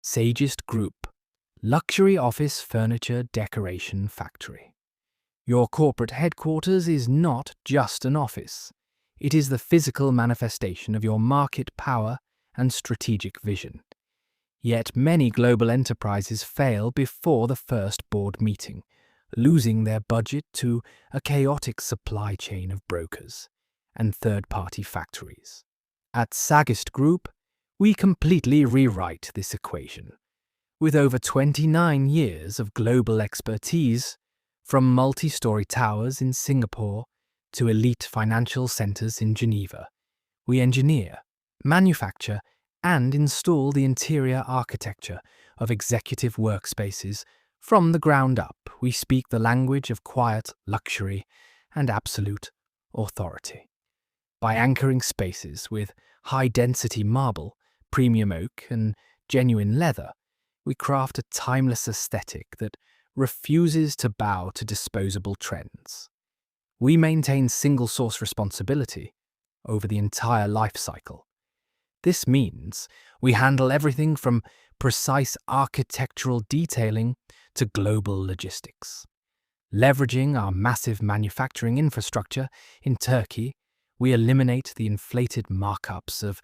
Sagist Group, luxury office furniture decoration factory. Your corporate headquarters is not just an office. It is the physical manifestation of your market power and strategic vision. Yet many global enterprises fail before the first board meeting, losing their budget to a chaotic supply chain of brokers and third-party factories. At Sagist Group, we completely rewrite this equation. With over 29 years of global expertise, from multi-story towers in Singapore to elite financial centers in Geneva, we engineer, manufacture, and install the interior architecture of executive workspaces. From the ground up. We speak the language of quiet luxury and absolute authority. By anchoring spaces with high-density marble, premium oak, and genuine leather, we craft a timeless aesthetic that refuses to bow to disposable trends. We maintain single-source responsibility over the entire life cycle. This means we handle everything from precise architectural detailing to global logistics. Leveraging our massive manufacturing infrastructure in Turkey, we eliminate the inflated markups of